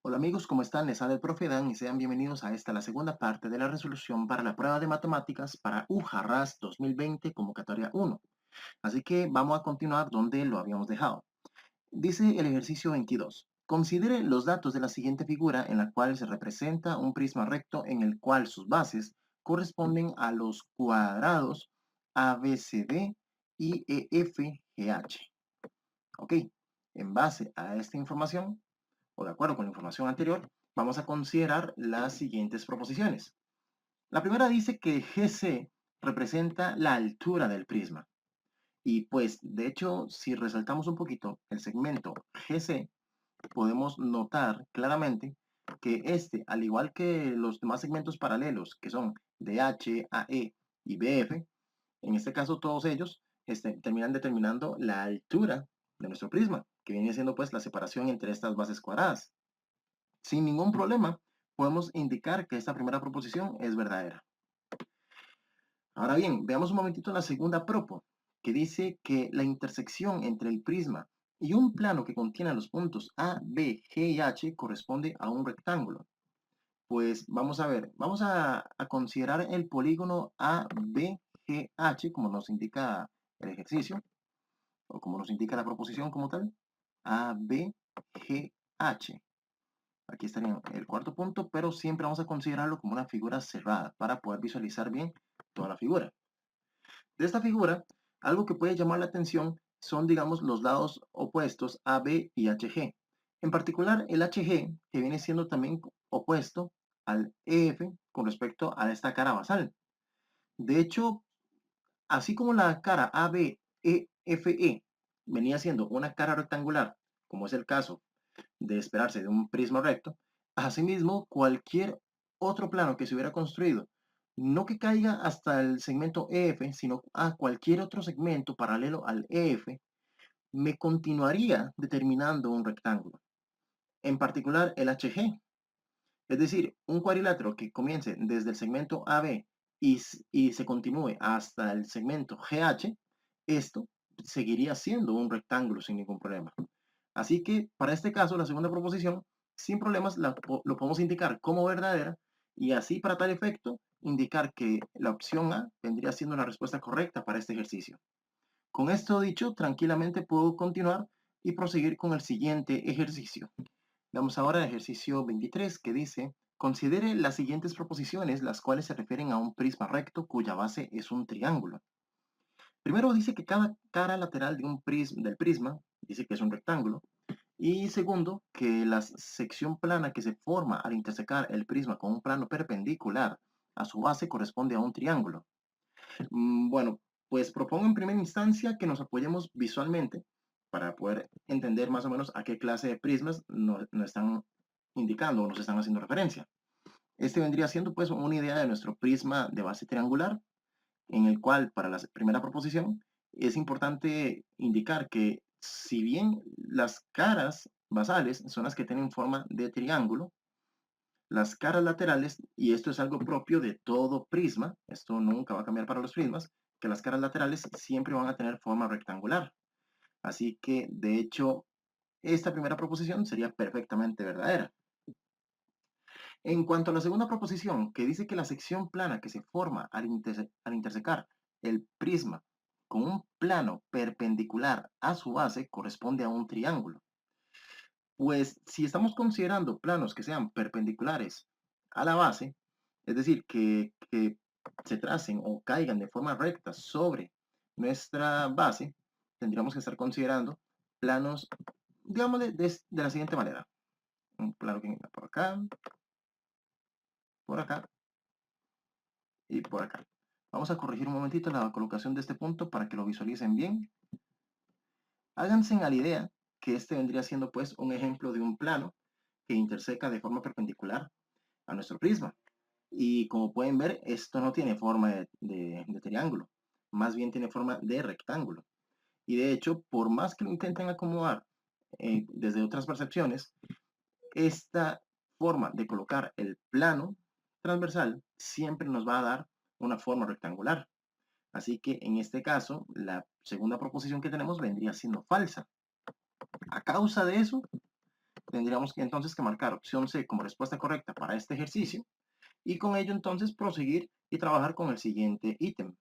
Hola amigos, ¿cómo están? Les habla el profe Dan y sean bienvenidos a esta, la segunda parte de la resolución para la prueba de matemáticas para UJARAS 2020 convocatoria 1. Así que vamos a continuar donde lo habíamos dejado. Dice el ejercicio 22. Considere los datos de la siguiente figura en la cual se representa un prisma recto en el cual sus bases corresponden a los cuadrados ABCD y EFGH. Ok, en base a esta información, o de acuerdo con la información anterior, vamos a considerar las siguientes proposiciones. La primera dice que GC representa la altura del prisma. Y pues, de hecho, si resaltamos un poquito el segmento GC, podemos notar claramente que este, al igual que los demás segmentos paralelos, que son DH, AE y BF, en este caso todos ellos terminan determinando la altura de nuestro prisma, que viene siendo pues la separación entre estas bases cuadradas. Sin ningún problema, podemos indicar que esta primera proposición es verdadera. Ahora bien, veamos un momentito la segunda propo, que dice que la intersección entre el prisma y un plano que contiene los puntos A, B, G y H corresponde a un rectángulo. Pues vamos a ver, vamos a considerar el polígono A, B, G, H, como nos indica el ejercicio, o como nos indica la proposición como tal. A, B, G, H. Aquí estaría el cuarto punto, pero siempre vamos a considerarlo como una figura cerrada para poder visualizar bien toda la figura. De esta figura, algo que puede llamar la atención son, digamos, los lados opuestos AB y HG. En particular, el HG, que viene siendo también opuesto al EF con respecto a esta cara basal. De hecho, así como la cara ABEFE venía siendo una cara rectangular, como es el caso de esperarse de un prisma recto, asimismo, cualquier otro plano que se hubiera construido, no que caiga hasta el segmento EF, sino a cualquier otro segmento paralelo al EF, me continuaría determinando un rectángulo, en particular el HG. Es decir, un cuadrilátero que comience desde el segmento AB y se continúe hasta el segmento GH, esto seguiría siendo un rectángulo sin ningún problema. Así que para este caso, la segunda proposición, sin problemas, lo podemos indicar como verdadera y así para tal efecto, indicar que la opción A vendría siendo la respuesta correcta para este ejercicio. Con esto dicho, tranquilamente puedo continuar y proseguir con el siguiente ejercicio. Veamos ahora el ejercicio 23 que dice, considere las siguientes proposiciones las cuales se refieren a un prisma recto cuya base es un triángulo. Primero dice que cada cara lateral de del prisma dice que es un rectángulo. Y segundo, que la sección plana que se forma al intersecar el prisma con un plano perpendicular a su base corresponde a un triángulo. Bueno, pues propongo en primera instancia que nos apoyemos visualmente para poder entender más o menos a qué clase de prismas nos están indicando o nos están haciendo referencia. Este vendría siendo pues una idea de nuestro prisma de base triangular, en el cual para la primera proposición es importante indicar que si bien las caras basales son las que tienen forma de triángulo, las caras laterales, y esto es algo propio de todo prisma, esto nunca va a cambiar para los prismas, que las caras laterales siempre van a tener forma rectangular. Así que, de hecho, esta primera proposición sería perfectamente verdadera. En cuanto a la segunda proposición, que dice que la sección plana que se forma al intersecar el prisma con un plano perpendicular a su base corresponde a un triángulo. Pues si estamos considerando planos que sean perpendiculares a la base, es decir, que se tracen o caigan de forma recta sobre nuestra base, tendríamos que estar considerando planos, digamos, de la siguiente manera. Un plano que venga por acá y por acá. Vamos a corregir un momentito la colocación de este punto para que lo visualicen bien. Háganse a la idea que este vendría siendo pues un ejemplo de un plano que interseca de forma perpendicular a nuestro prisma. Y como pueden ver, esto no tiene forma de triángulo, más bien tiene forma de rectángulo. Y de hecho, por más que lo intenten acomodar desde otras percepciones, esta forma de colocar el plano transversal siempre nos va a dar una forma rectangular. Así que en este caso, la segunda proposición que tenemos vendría siendo falsa. A causa de eso, tendríamos que entonces que marcar opción C como respuesta correcta para este ejercicio y con ello entonces proseguir y trabajar con el siguiente ítem.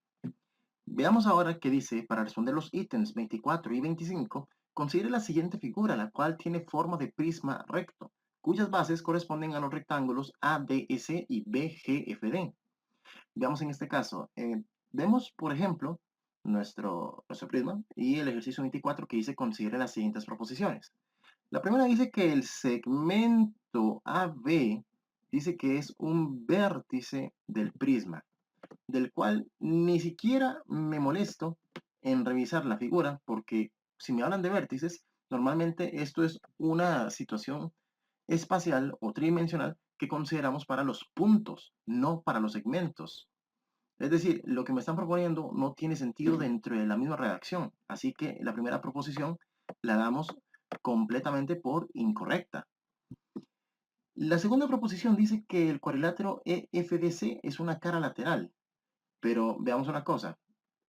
Veamos ahora qué dice para responder los ítems 24 y 25. Considere la siguiente figura, la cual tiene forma de prisma recto, cuyas bases corresponden a los rectángulos ADS y BGFD. Veamos en este caso, vemos por ejemplo nuestro prisma y el ejercicio 24 que dice considere las siguientes proposiciones. La primera dice que el segmento AB dice que es un vértice del prisma, del cual ni siquiera me molesto en revisar la figura, porque si me hablan de vértices, normalmente esto es una situación espacial o tridimensional que consideramos para los puntos, no para los segmentos. Es decir, lo que me están proponiendo no tiene sentido dentro de la misma redacción, así que la primera proposición la damos completamente por incorrecta. La segunda proposición dice que el cuadrilátero EFDC es una cara lateral, pero veamos una cosa,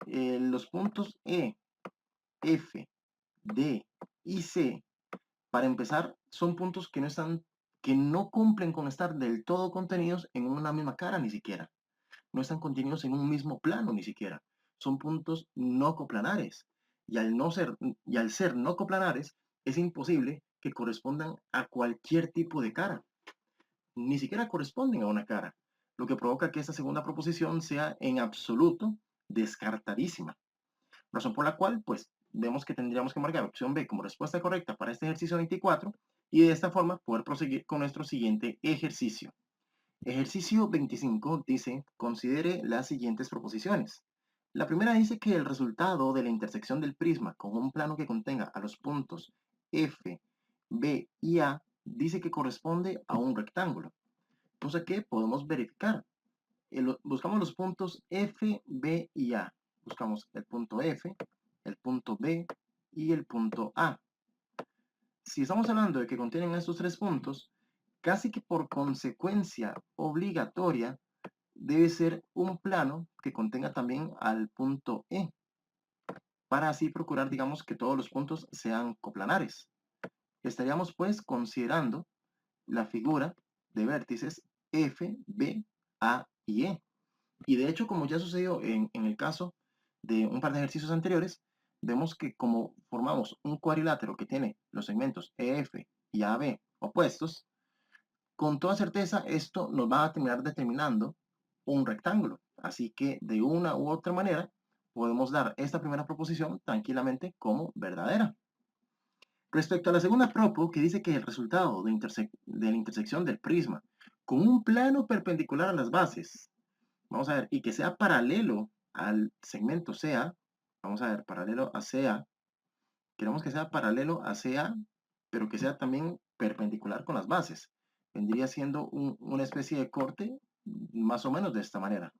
los puntos E, F, D y C, para empezar, son puntos que no cumplen con estar del todo contenidos en una misma cara ni siquiera. No están contenidos en un mismo plano ni siquiera. Son puntos no coplanares. Y al ser no coplanares, es imposible que correspondan a cualquier tipo de cara. Ni siquiera corresponden a una cara, lo que provoca que esta segunda proposición sea en absoluto descartadísima. Razón por la cual, pues, vemos que tendríamos que marcar opción B como respuesta correcta para este ejercicio 24 y de esta forma poder proseguir con nuestro siguiente ejercicio. Ejercicio 25 dice, considere las siguientes proposiciones. La primera dice que el resultado de la intersección del prisma con un plano que contenga a los puntos F, B y A dice que corresponde a un rectángulo, cosa que podemos verificar. Buscamos los puntos F, B y A. Buscamos el punto F, el punto B y el punto A. Si estamos hablando de que contienen estos tres puntos, casi que por consecuencia obligatoria debe ser un plano que contenga también al punto E, para así procurar, digamos, que todos los puntos sean coplanares. Estaríamos pues considerando la figura de vértices F, B, A y E. Y de hecho, como ya sucedió en el caso de un par de ejercicios anteriores, vemos que como formamos un cuadrilátero que tiene los segmentos EF y AB opuestos, con toda certeza esto nos va a terminar determinando un rectángulo. Así que de una u otra manera podemos dar esta primera proposición tranquilamente como verdadera. Respecto a la segunda propo, que dice que el resultado de la intersección del prisma con un plano perpendicular a las bases, vamos a ver, y que sea paralelo al segmento CA, vamos a ver, paralelo a CA, queremos que sea paralelo a CA, pero que sea también perpendicular con las bases. Vendría siendo una especie de corte más o menos de esta manera.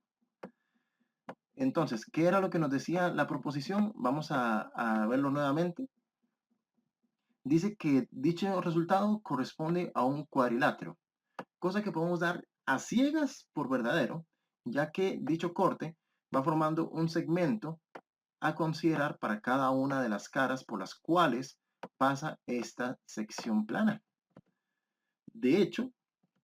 Entonces, ¿qué era lo que nos decía la proposición? Vamos a verlo nuevamente. Dice que dicho resultado corresponde a un cuadrilátero, cosa que podemos dar a ciegas por verdadero, ya que dicho corte va formando un segmento a considerar para cada una de las caras por las cuales pasa esta sección plana. De hecho,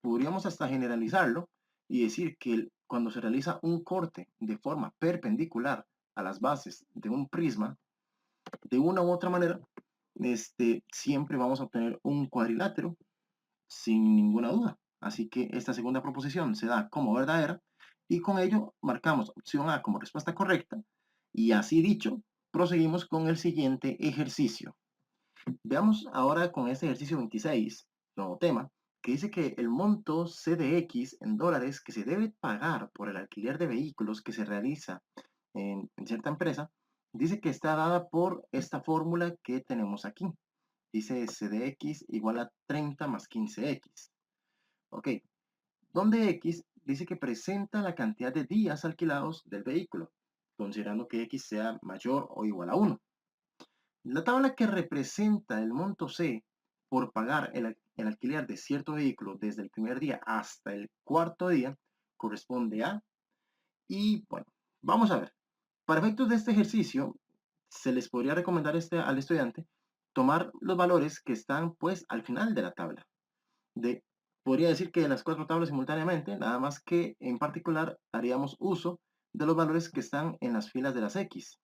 podríamos hasta generalizarlo y decir que cuando se realiza un corte de forma perpendicular a las bases de un prisma, de una u otra manera, siempre vamos a obtener un cuadrilátero sin ninguna duda. Así que esta segunda proposición se da como verdadera y con ello marcamos opción A como respuesta correcta y así dicho, proseguimos con el siguiente ejercicio. Veamos ahora con este ejercicio 26, nuevo tema, que dice que el monto CDX en dólares que se debe pagar por el alquiler de vehículos que se realiza en cierta empresa, dice que está dada por esta fórmula que tenemos aquí. Dice CDX igual a 30 más 15X. Ok, donde X dice que presenta la cantidad de días alquilados del vehículo, considerando que X sea mayor o igual a 1. La tabla que representa el monto C por pagar el alquiler de cierto vehículo desde el primer día hasta el cuarto día corresponde a, y bueno, vamos a ver. Para efectos de este ejercicio, se les podría recomendar al estudiante tomar los valores que están pues al final de la tabla. De, podría decir que de las cuatro tablas simultáneamente, nada más que en particular haríamos uso de los valores que están en las filas de las X.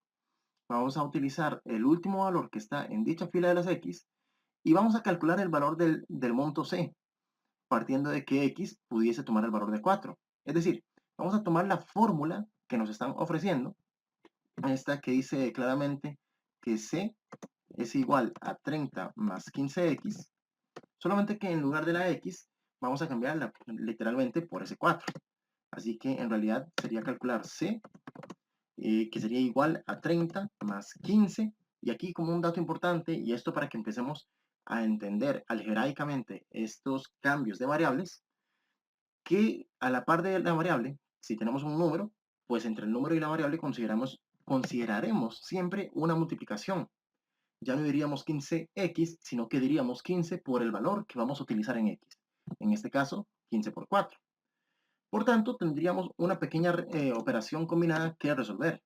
Vamos a utilizar el último valor que está en dicha fila de las X y vamos a calcular el valor del monto C, partiendo de que X pudiese tomar el valor de 4. Es decir, vamos a tomar la fórmula que nos están ofreciendo, esta que dice claramente que C es igual a 30 más 15X, solamente que en lugar de la X vamos a cambiarla literalmente por ese 4. Así que en realidad sería calcular C, que sería igual a 30 más 15. Y aquí como un dato importante, y esto para que empecemos a entender algebraicamente estos cambios de variables, que a la par de la variable, si tenemos un número, pues entre el número y la variable consideraremos siempre una multiplicación. Ya no diríamos 15x, sino que diríamos 15 por el valor que vamos a utilizar en x. En este caso, 15 por 4. Por tanto, tendríamos una pequeña operación combinada que resolver,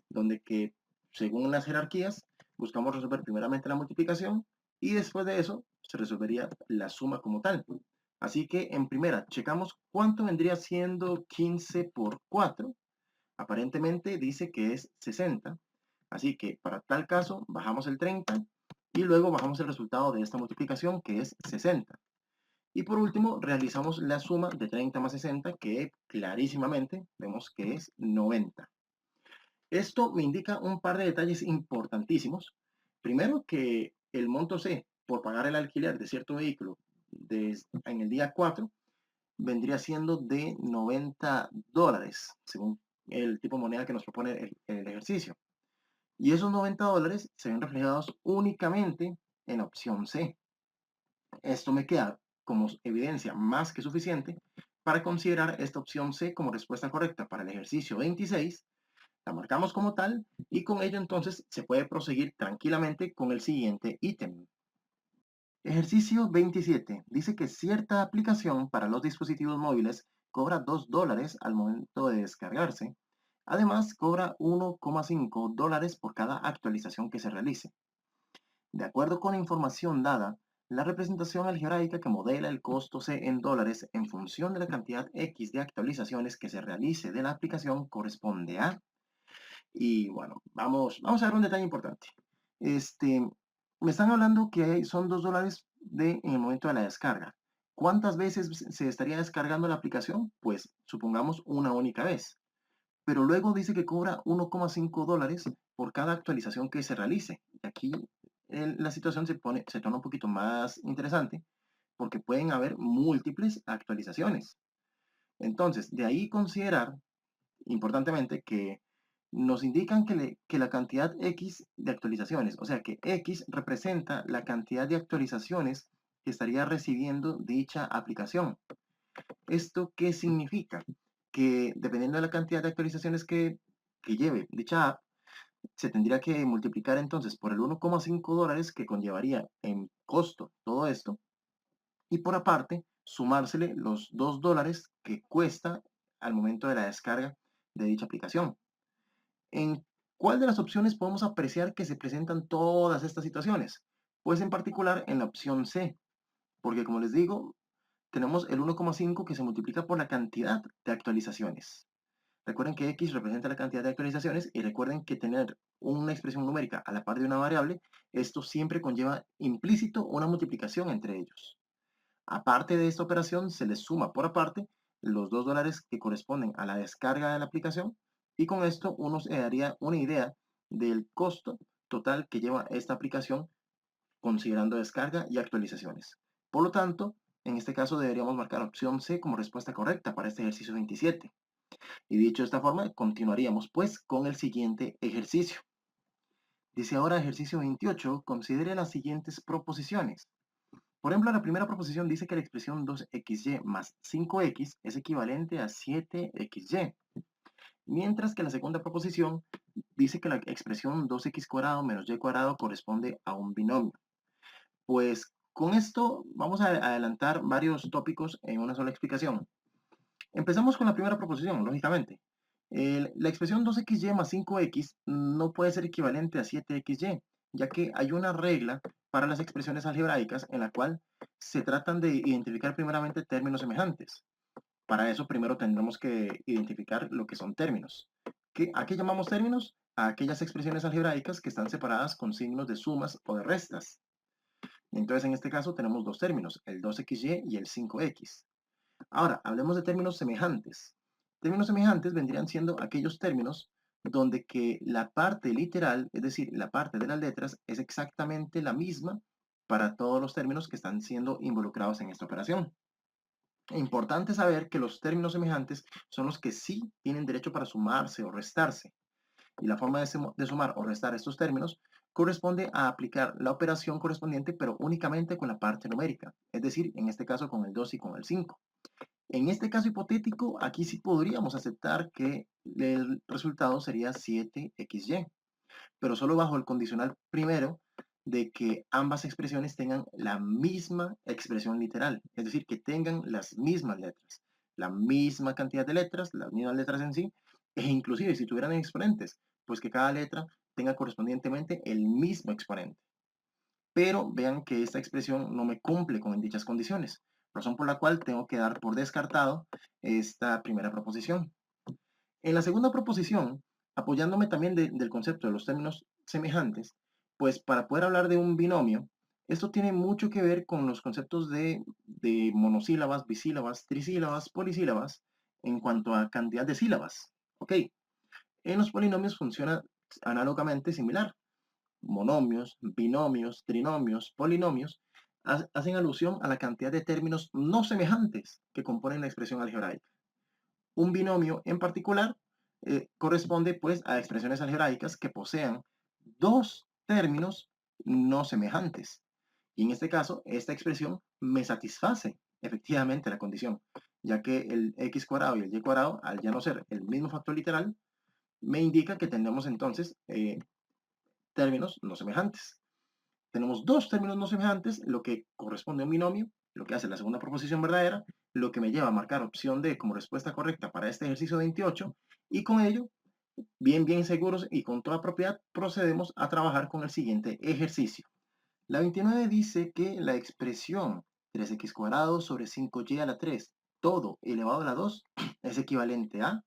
donde que, según las jerarquías, buscamos resolver primeramente la multiplicación y después de eso se resolvería la suma como tal. Así que en primera, checamos cuánto vendría siendo 15 por 4. Aparentemente dice que es 60. Así que para tal caso bajamos el 30 y luego bajamos el resultado de esta multiplicación que es 60. Y por último realizamos la suma de 30 más 60 que clarísimamente vemos que es 90. Esto me indica un par de detalles importantísimos. Primero que el monto C por pagar el alquiler de cierto vehículo en el día 4 vendría siendo de $90, según el tipo de moneda que nos propone el ejercicio. Y esos $90 se ven reflejados únicamente en la opción C. Esto me queda como evidencia más que suficiente para considerar esta opción C como respuesta correcta para el ejercicio 26. La marcamos como tal y con ello entonces se puede proseguir tranquilamente con el siguiente ítem. Ejercicio 27. Dice que cierta aplicación para los dispositivos móviles cobra $2 al momento de descargarse. Además, cobra $1,5 por cada actualización que se realice. De acuerdo con la información dada, la representación algebraica que modela el costo C en dólares en función de la cantidad X de actualizaciones que se realice de la aplicación corresponde a... Y bueno, vamos a ver un detalle importante. Me están hablando que son $2 en el momento de la descarga. ¿Cuántas veces se estaría descargando la aplicación? Pues supongamos una única vez. Pero luego dice que cobra $1,5 por cada actualización que se realice. Y aquí la situación se torna un poquito más interesante porque pueden haber múltiples actualizaciones. Entonces, de ahí considerar, importantemente, que nos indican que la cantidad X de actualizaciones, o sea que X representa la cantidad de actualizaciones que estaría recibiendo dicha aplicación. ¿Esto qué significa? Que dependiendo de la cantidad de actualizaciones que lleve dicha app, se tendría que multiplicar entonces por el $1,5 que conllevaría en costo todo esto, y por aparte sumársele los $2 que cuesta al momento de la descarga de dicha aplicación. ¿En cuál de las opciones podemos apreciar que se presentan todas estas situaciones? Pues en particular en la opción C, porque como les digo, tenemos el 1,5 que se multiplica por la cantidad de actualizaciones. Recuerden que X representa la cantidad de actualizaciones y recuerden que tener una expresión numérica a la par de una variable, esto siempre conlleva implícito una multiplicación entre ellos. Aparte de esta operación, se les suma por aparte los $2 que corresponden a la descarga de la aplicación y con esto uno se daría una idea del costo total que lleva esta aplicación considerando descarga y actualizaciones. Por lo tanto, en este caso deberíamos marcar opción C como respuesta correcta para este ejercicio 27. Y dicho de esta forma, continuaríamos pues con el siguiente ejercicio. Dice ahora ejercicio 28, considere las siguientes proposiciones. Por ejemplo, la primera proposición dice que la expresión 2xy más 5x es equivalente a 7xy, mientras que la segunda proposición dice que la expresión 2x cuadrado menos y cuadrado corresponde a un binomio. Pues con esto vamos a adelantar varios tópicos en una sola explicación. Empezamos con la primera proposición, lógicamente. La expresión 2xy más 5x no puede ser equivalente a 7xy, ya que hay una regla para las expresiones algebraicas en la cual se tratan de identificar primeramente términos semejantes. Para eso primero tendremos que identificar lo que son términos. ¿A qué llamamos términos? A aquellas expresiones algebraicas que están separadas con signos de sumas o de restas. Entonces, en este caso tenemos dos términos, el 2xy y el 5x. Ahora, hablemos de términos semejantes. Términos semejantes vendrían siendo aquellos términos donde que la parte literal, es decir, la parte de las letras, es exactamente la misma para todos los términos que están siendo involucrados en esta operación. Importante saber que los términos semejantes son los que sí tienen derecho para sumarse o restarse. Y la forma de sumar o restar estos términos corresponde a aplicar la operación correspondiente, pero únicamente con la parte numérica, es decir, en este caso con el 2 y con el 5. En este caso hipotético, aquí sí podríamos aceptar que el resultado sería 7xy, pero solo bajo el condicional primero de que ambas expresiones tengan la misma expresión literal, es decir, que tengan las mismas letras, la misma cantidad de letras, las mismas letras en sí, e inclusive si tuvieran exponentes, pues que cada letra tenga correspondientemente el mismo exponente. Pero vean que esta expresión no me cumple con dichas condiciones, razón por la cual tengo que dar por descartado esta primera proposición. En la segunda proposición, apoyándome también del concepto de los términos semejantes, pues para poder hablar de un binomio, esto tiene mucho que ver con los conceptos de monosílabas, bisílabas, trisílabas, polisílabas, en cuanto a cantidad de sílabas. ¿Ok? En los polinomios funciona análogamente similar. Monomios, binomios, trinomios, polinomios, hacen alusión a la cantidad de términos no semejantes que componen la expresión algebraica. Un binomio en particular corresponde pues a expresiones algebraicas que posean dos términos no semejantes. Y en este caso, esta expresión me satisface efectivamente la condición, ya que el x cuadrado y el y cuadrado, al ya no ser el mismo factor literal, me indica que tenemos entonces términos no semejantes. Tenemos dos términos no semejantes, lo que corresponde a un binomio, lo que hace la segunda proposición verdadera, lo que me lleva a marcar opción D como respuesta correcta para este ejercicio 28, y con ello, bien seguros y con toda propiedad, procedemos a trabajar con el siguiente ejercicio. La 29 dice que la expresión 3x cuadrado sobre 5y a la 3, todo elevado a la 2, es equivalente a,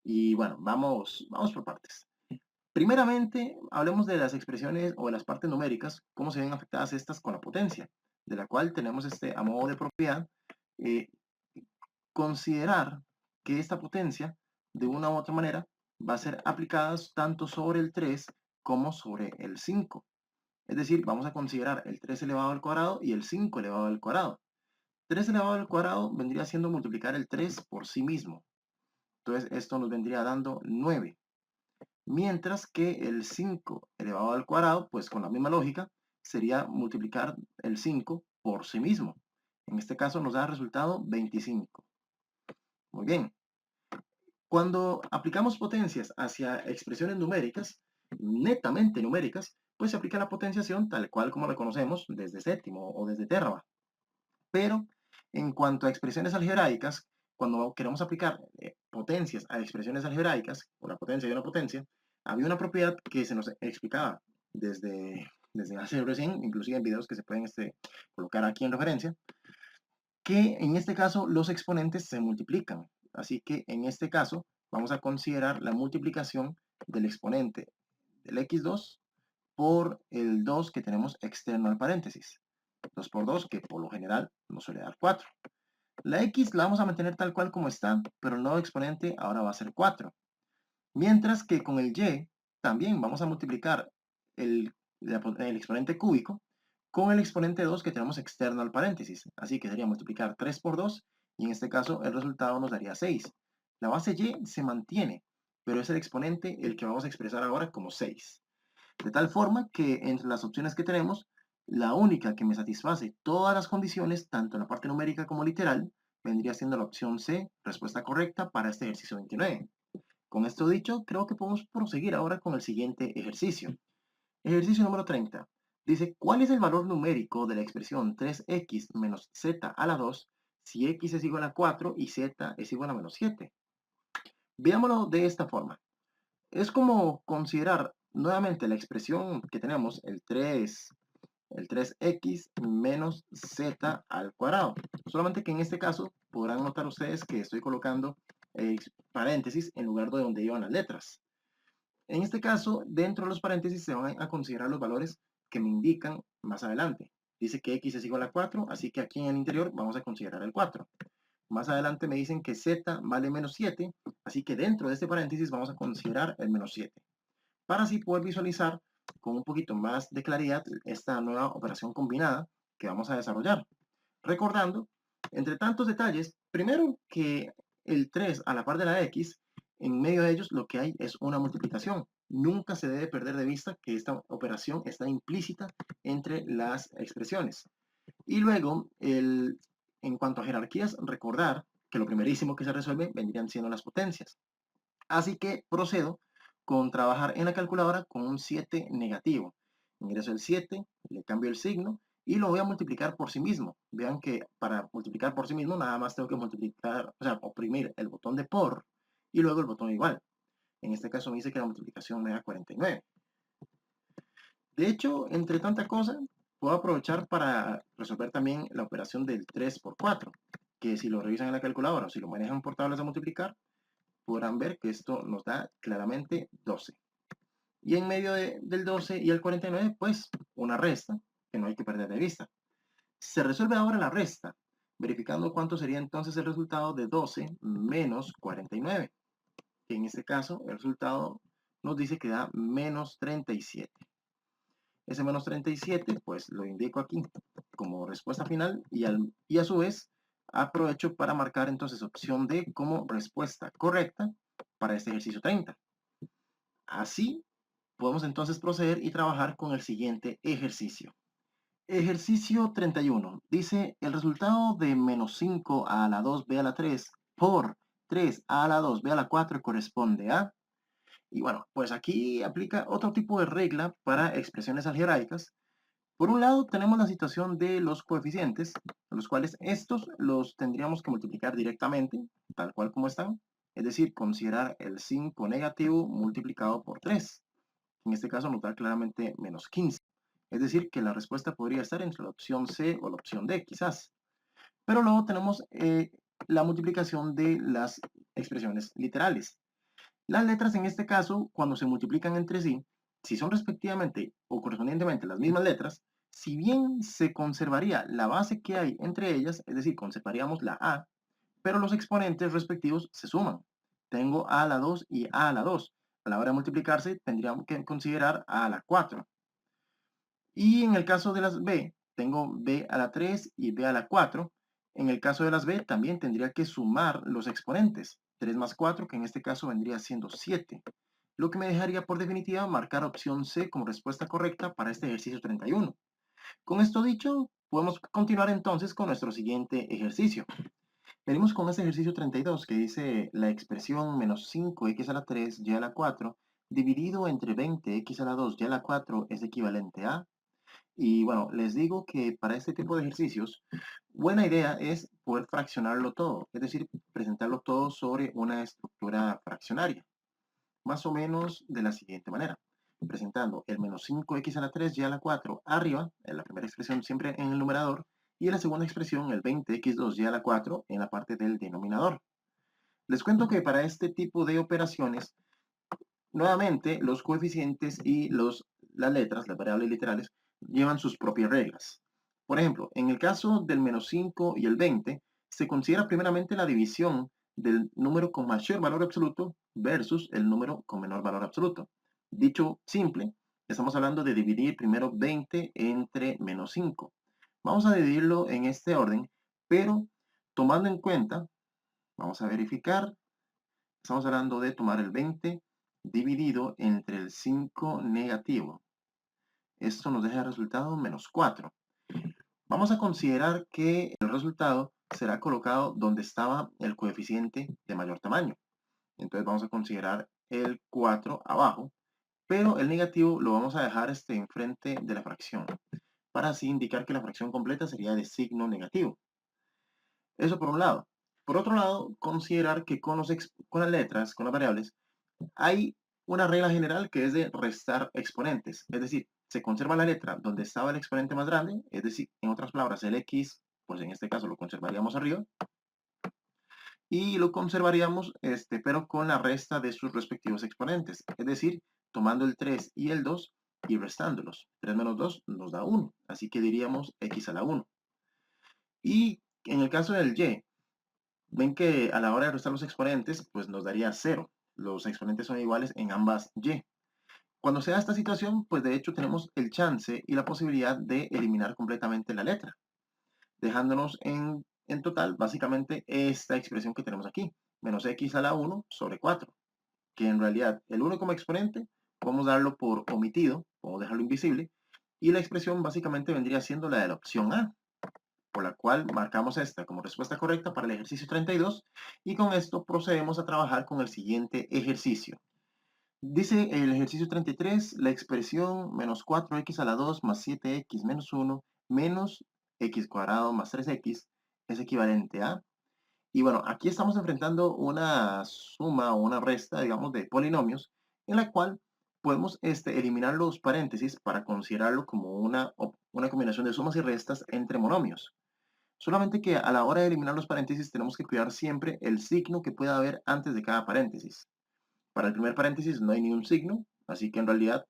y bueno, vamos por partes. Primeramente, hablemos de las expresiones o de las partes numéricas, cómo se ven afectadas estas con la potencia, de la cual tenemos a modo de propiedad, eh, considerar que esta potencia, de una u otra manera, va a ser aplicada tanto sobre el 3 como sobre el 5. Es decir, vamos a considerar el 3 elevado al cuadrado y el 5 elevado al cuadrado. 3 elevado al cuadrado vendría siendo multiplicar el 3 por sí mismo. Entonces, esto nos vendría dando 9. Mientras que el 5 elevado al cuadrado, pues con la misma lógica, sería multiplicar el 5 por sí mismo. En este caso nos da el resultado 25. Muy bien. Cuando aplicamos potencias hacia expresiones numéricas, netamente numéricas, pues se aplica la potenciación tal cual como la conocemos desde séptimo o desde térraba. Pero en cuanto a expresiones algebraicas, cuando queremos aplicar potencias a expresiones algebraicas, o la potencia de una potencia, había una propiedad que se nos explicaba desde hace recién, inclusive en videos que se pueden colocar aquí en referencia, que en este caso los exponentes se multiplican. Así que en este caso vamos a considerar la multiplicación del exponente del x2 por el 2 que tenemos externo al paréntesis. 2 por 2, que por lo general nos suele dar 4. La x la vamos a mantener tal cual como está, pero el nuevo exponente ahora va a ser 4. Mientras que con el y también vamos a multiplicar el exponente cúbico con el exponente 2 que tenemos externo al paréntesis. Así que sería multiplicar 3 por 2 y en este caso el resultado nos daría 6. La base y se mantiene, pero es el exponente el que vamos a expresar ahora como 6. De tal forma que entre las opciones que tenemos, la única que me satisface todas las condiciones, tanto en la parte numérica como literal, vendría siendo la opción C, respuesta correcta para este ejercicio 29. Con esto dicho, creo que podemos proseguir ahora con el siguiente ejercicio. Ejercicio número 30. Dice, ¿cuál es el valor numérico de la expresión 3x menos z a la 2 si x es igual a 4 y z es igual a menos 7? Veámoslo de esta forma. Es como considerar Nuevamente, la expresión que tenemos, el 3x menos z al cuadrado. Solamente que en este caso podrán notar ustedes que estoy colocando paréntesis en lugar de donde iban las letras. En este caso, dentro de los paréntesis se van a considerar los valores que me indican más adelante. Dice que x es igual a 4, así que aquí en el interior vamos a considerar el 4. Más adelante me dicen que z vale menos 7, así que dentro de este paréntesis vamos a considerar el menos 7. Para así poder visualizar con un poquito más de claridad esta nueva operación combinada que vamos a desarrollar. Recordando, entre tantos detalles, primero que el 3 a la par de la x, en medio de ellos lo que hay es una multiplicación. Nunca se debe perder de vista que esta operación está implícita entre las expresiones. Y luego, en cuanto a jerarquías, recordar que lo primerísimo que se resuelve vendrían siendo las potencias. Así que procedo con trabajar en la calculadora con un 7 negativo. Ingreso el 7, le cambio el signo y lo voy a multiplicar por sí mismo. Vean que para multiplicar por sí mismo nada más tengo que multiplicar, o sea, oprimir el botón de por y luego el botón de igual. En este caso me dice que la multiplicación me da 49. De hecho, entre tanta cosa, puedo aprovechar para resolver también la operación del 3 por 4, que si lo revisan en la calculadora o si lo manejan por tablas de multiplicar, podrán ver que esto nos da claramente 12. Y en medio del 12 y el 49, pues una resta que no hay que perder de vista. Se resuelve ahora la resta, verificando cuánto sería entonces el resultado de 12 menos 49, que en este caso el resultado nos dice que da menos 37. Ese menos 37, pues lo indico aquí como respuesta final y a su vez aprovecho para marcar entonces opción D como respuesta correcta para este ejercicio 30. Así podemos entonces proceder y trabajar con el siguiente ejercicio. Ejercicio 31. Dice el resultado de menos 5 a la 2b a la 3 por 3 a la 2b a la 4 corresponde a... Y bueno, pues aquí aplica otro tipo de regla para expresiones algebraicas. Por un lado tenemos la situación de los coeficientes, los cuales estos los tendríamos que multiplicar directamente, tal cual como están. Es decir, considerar el 5 negativo multiplicado por 3. En este caso nos da claramente menos 15. Es decir, que la respuesta podría estar entre la opción C o la opción D, quizás. Pero luego tenemos la multiplicación de las expresiones literales. Las letras en este caso, cuando se multiplican entre sí, si son respectivamente o correspondientemente las mismas letras, si bien se conservaría la base que hay entre ellas, es decir, conservaríamos la A, pero los exponentes respectivos se suman. Tengo A a la 2 y A a la 2. A la hora de multiplicarse, tendríamos que considerar A a la 4. Y en el caso de las B, tengo B a la 3 y B a la 4. En el caso de las B, también tendría que sumar los exponentes. 3 más 4, que en este caso vendría siendo 7. Lo que me dejaría por definitiva marcar opción C como respuesta correcta para este ejercicio 31. Con esto dicho, podemos continuar entonces con nuestro siguiente ejercicio. Venimos con este ejercicio 32 que dice la expresión menos 5x a la 3 y a la 4 dividido entre 20x a la 2 y a la 4 es equivalente a... Y bueno, les digo que para este tipo de ejercicios, buena idea es poder fraccionarlo todo, es decir, presentarlo todo sobre una estructura fraccionaria, más o menos de la siguiente manera. Presentando el menos 5x a la 3 y a la 4 arriba, en la primera expresión siempre en el numerador, y en la segunda expresión el 20x2 y a la 4 en la parte del denominador. Les cuento que para este tipo de operaciones, nuevamente los coeficientes y las letras, las variables literales, llevan sus propias reglas. Por ejemplo, en el caso del menos 5 y el 20, se considera primeramente la división del número con mayor valor absoluto versus el número con menor valor absoluto. Dicho simple, estamos hablando de dividir primero 20 entre menos 5. Vamos a dividirlo en este orden, pero tomando en cuenta, vamos a verificar, estamos hablando de tomar el 20 dividido entre el 5 negativo. Esto nos deja el resultado menos 4. Vamos a considerar que el resultado será colocado donde estaba el coeficiente de mayor tamaño. Entonces vamos a considerar el 4 abajo, pero el negativo lo vamos a dejar enfrente de la fracción, para así indicar que la fracción completa sería de signo negativo. Eso por un lado. Por otro lado, considerar que con las letras, con las variables, hay una regla general que es de restar exponentes. Es decir, se conserva la letra donde estaba el exponente más grande, es decir, en otras palabras, el x, pues en este caso lo conservaríamos arriba, y lo conservaríamos, pero con la resta de sus respectivos exponentes. Es decir, tomando el 3 y el 2 y restándolos. 3 menos 2 nos da 1, así que diríamos x a la 1. Y en el caso del y, ven que a la hora de restar los exponentes, pues nos daría 0. Los exponentes son iguales en ambas y. Cuando se da esta situación, pues de hecho tenemos el chance y la posibilidad de eliminar completamente la letra, dejándonos en total básicamente esta expresión que tenemos aquí, menos x a la 1 sobre 4, que en realidad el 1 como exponente podemos darlo por omitido, podemos dejarlo invisible, y la expresión básicamente vendría siendo la de la opción A, por la cual marcamos esta como respuesta correcta para el ejercicio 32, y con esto procedemos a trabajar con el siguiente ejercicio. Dice el ejercicio 33, la expresión menos 4x a la 2 más 7x menos 1 menos x cuadrado más 3x es equivalente a... Y bueno, aquí estamos enfrentando una suma o una resta, digamos, de polinomios, en la cual podemos eliminar los paréntesis para considerarlo como una combinación de sumas y restas entre monomios. Solamente que a la hora de eliminar los paréntesis tenemos que cuidar siempre el signo que pueda haber antes de cada paréntesis. Para el primer paréntesis no hay ni un signo, así que en realidad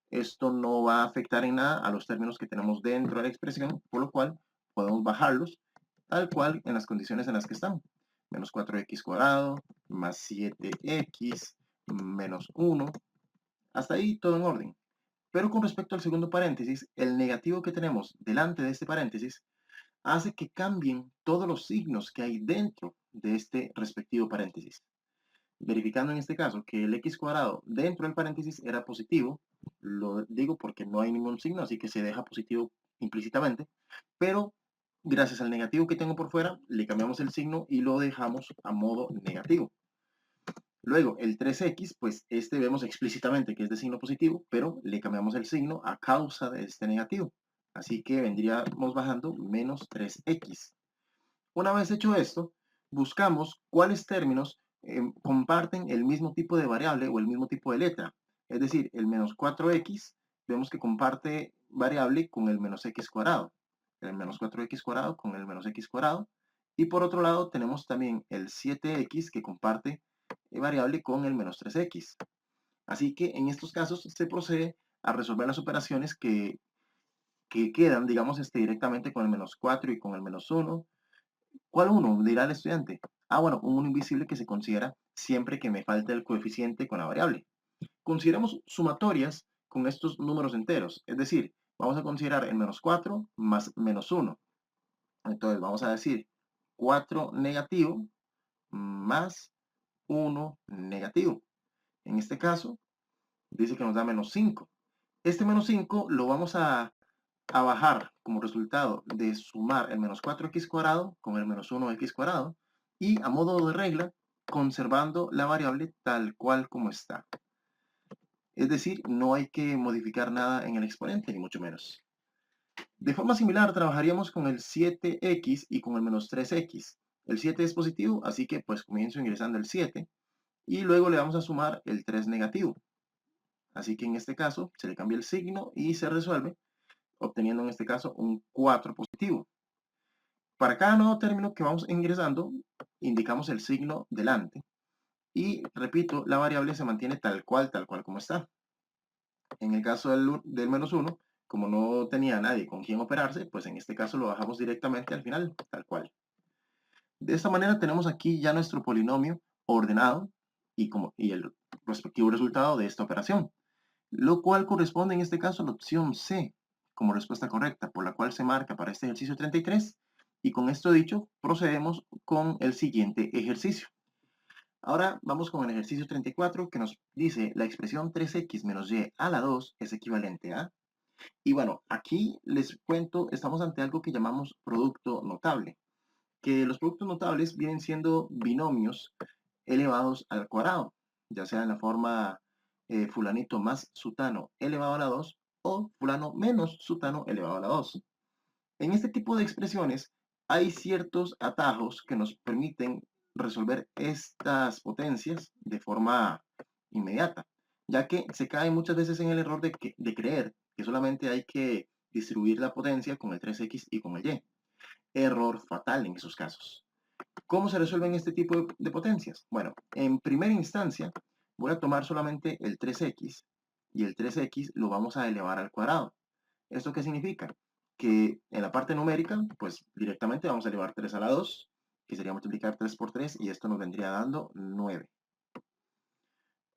esto no va a afectar en nada a los términos que tenemos dentro de la expresión, por lo cual podemos bajarlos tal cual en las condiciones en las que están. Menos 4x cuadrado, más 7x, menos 1. Hasta ahí todo en orden. Pero con respecto al segundo paréntesis, el negativo que tenemos delante de este paréntesis hace que cambien todos los signos que hay dentro de este respectivo paréntesis. Verificando en este caso que el x cuadrado dentro del paréntesis era positivo, lo digo porque no hay ningún signo, así que se deja positivo implícitamente, pero gracias al negativo que tengo por fuera, le cambiamos el signo y lo dejamos a modo negativo. Luego, el 3x, pues vemos explícitamente que es de signo positivo, pero le cambiamos el signo a causa de este negativo. Así que vendríamos bajando menos 3x. Una vez hecho esto, buscamos cuáles términos comparten el mismo tipo de variable o el mismo tipo de letra. Es decir, el menos 4x vemos que comparte variable con el menos x cuadrado. El menos 4x cuadrado con el menos x cuadrado. Y por otro lado tenemos también el 7x que comparte variable con el menos 3x. Así que en estos casos se procede a resolver las operaciones que quedan, digamos, directamente con el menos 4 y con el menos 1. ¿Cuál uno? Dirá el estudiante. Ah, bueno, un 1 invisible que se considera siempre que me falte el coeficiente con la variable. Consideremos sumatorias con estos números enteros. Es decir, vamos a considerar el menos 4 más menos 1. Entonces vamos a decir 4 negativo más 1 negativo. En este caso, dice que nos da menos 5. Este menos 5 lo vamos a bajar como resultado de sumar el menos 4x cuadrado con el menos 1x cuadrado y a modo de regla conservando la variable tal cual como está. Es decir, no hay que modificar nada en el exponente, ni mucho menos. De forma similar, trabajaríamos con el 7x y con el menos 3x. El 7 es positivo, así que pues comienzo ingresando el 7 y luego le vamos a sumar el 3 negativo. Así que en este caso se le cambia el signo y se resuelve, obteniendo en este caso un 4 positivo. Para cada nuevo término que vamos ingresando, indicamos el signo delante. Y repito, la variable se mantiene tal cual como está. En el caso del menos 1, como no tenía nadie con quien operarse, pues en este caso lo bajamos directamente al final, tal cual. De esta manera tenemos aquí ya nuestro polinomio ordenado y el respectivo resultado de esta operación, lo cual corresponde en este caso a la opción C como respuesta correcta, por la cual se marca para este ejercicio 33. Y con esto dicho, procedemos con el siguiente ejercicio. Ahora vamos con el ejercicio 34 que nos dice la expresión 3x menos y a la 2 es equivalente a... Y bueno, aquí les cuento, estamos ante algo que llamamos producto notable, que los productos notables vienen siendo binomios elevados al cuadrado, ya sea en la forma fulanito más sutano elevado a la 2 o fulano menos sutano elevado a la 2. En este tipo de expresiones hay ciertos atajos que nos permiten resolver estas potencias de forma inmediata. ya que se cae muchas veces en el error de creer que solamente hay que distribuir la potencia con el 3x y con el y. Error fatal en esos casos. ¿Cómo se resuelven este tipo de potencias? Bueno, en primera instancia voy a tomar solamente el 3x y el 3x lo vamos a elevar al cuadrado. ¿Esto qué significa? Que en la parte numérica, pues directamente vamos a elevar 3 a la 2, que sería multiplicar 3 por 3, y esto nos vendría dando 9.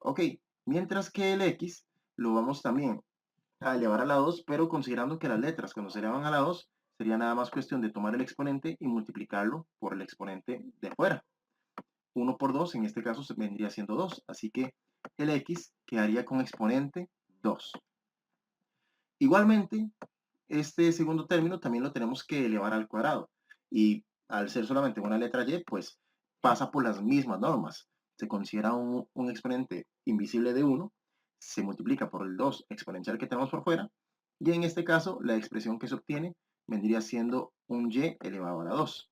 Ok, mientras que el x lo vamos también a elevar a la 2, pero considerando que las letras cuando se elevan a la 2, sería nada más cuestión de tomar el exponente y multiplicarlo por el exponente de fuera. 1 por 2 en este caso vendría siendo 2, así que el x quedaría con exponente 2. Igualmente, este segundo término también lo tenemos que elevar al cuadrado. Y al ser solamente una letra y, pues pasa por las mismas normas. Se considera un exponente invisible de 1, se multiplica por el 2 exponencial que tenemos por fuera, y en este caso la expresión que se obtiene vendría siendo un y elevado a la 2.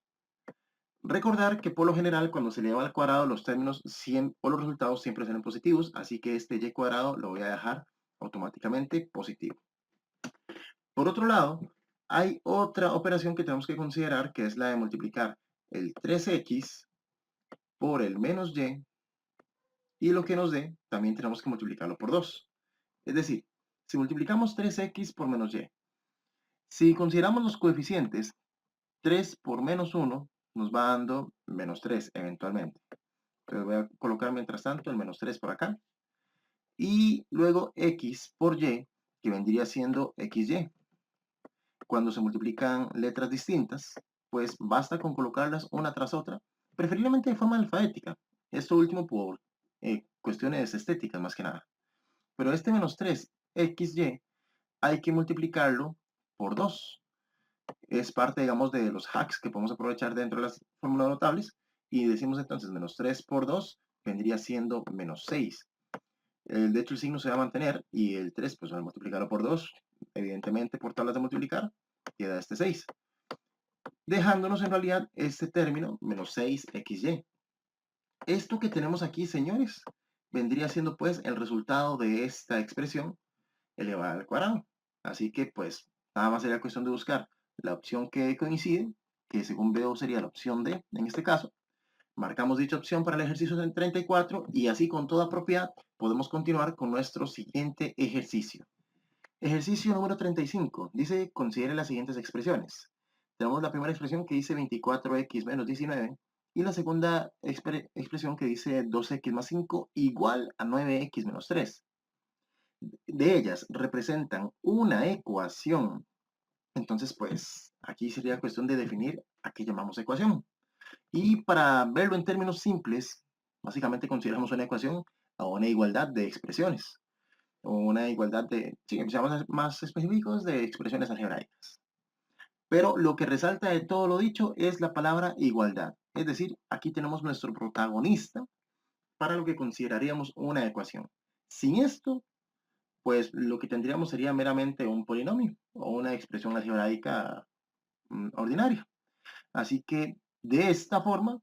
Recordar que por lo general cuando se eleva al cuadrado los términos o los resultados siempre serán positivos, así que este y cuadrado lo voy a dejar automáticamente positivo. Por otro lado, hay otra operación que tenemos que considerar, que es la de multiplicar el 3x por el menos y lo que nos dé también tenemos que multiplicarlo por 2. Es decir, si multiplicamos 3x por menos y, si consideramos los coeficientes, 3 por menos 1 nos va dando menos 3 eventualmente. Entonces voy a colocar mientras tanto el menos 3 por acá. Y luego x por y, que vendría siendo xy. Cuando se multiplican letras distintas, pues basta con colocarlas una tras otra, preferiblemente de forma alfabética. Esto último por cuestiones estéticas más que nada. Pero este menos 3xy hay que multiplicarlo por 2. Es parte, digamos, de los hacks que podemos aprovechar dentro de las fórmulas notables. Y decimos entonces menos 3 por 2 vendría siendo menos 6. De hecho, el signo se va a mantener y el 3, pues al multiplicarlo por 2, evidentemente por tablas de multiplicar, queda este 6. Dejándonos en realidad este término, menos 6xy. Esto que tenemos aquí, señores, vendría siendo pues el resultado de esta expresión elevada al cuadrado. Así que pues nada más sería cuestión de buscar la opción que coincide, que según veo sería la opción D en este caso. Marcamos dicha opción para el ejercicio 34 y así con toda propiedad podemos continuar con nuestro siguiente ejercicio. Ejercicio número 35. Dice, considere las siguientes expresiones. Tenemos la primera expresión que dice 24x menos 19 y la segunda expresión que dice 2x más 5 igual a 9x menos 3. De ellas representan una ecuación. Entonces, pues, aquí sería cuestión de definir a qué llamamos ecuación. Y para verlo en términos simples, básicamente consideramos una ecuación a una igualdad de expresiones, o una igualdad de, si seamos más específicos, de expresiones algebraicas. Pero lo que resalta de todo lo dicho es la palabra igualdad. Es decir, aquí tenemos nuestro protagonista para lo que consideraríamos una ecuación. Sin esto, pues lo que tendríamos sería meramente un polinomio o una expresión algebraica ordinaria. Así que de esta forma,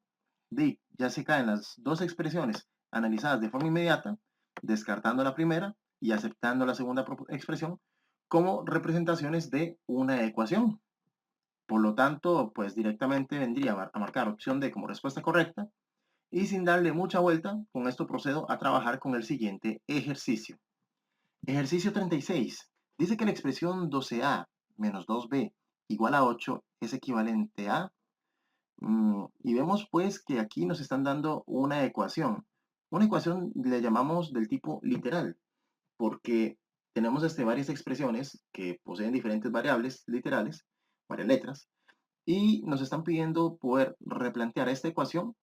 ya se caen las dos expresiones analizadas de forma inmediata, descartando la primera y aceptando la segunda expresión como representaciones de una ecuación. Por lo tanto, pues directamente vendría a marcar opción D como respuesta correcta y sin darle mucha vuelta, con esto procedo a trabajar con el siguiente ejercicio. Ejercicio 36. Dice que la expresión 12a menos 2b igual a 8 es equivalente a... y vemos pues que aquí nos están dando una ecuación. Una ecuación le llamamos del tipo literal, porque tenemos varias expresiones que poseen diferentes variables literales, varias letras, y nos están pidiendo poder replantear esta ecuación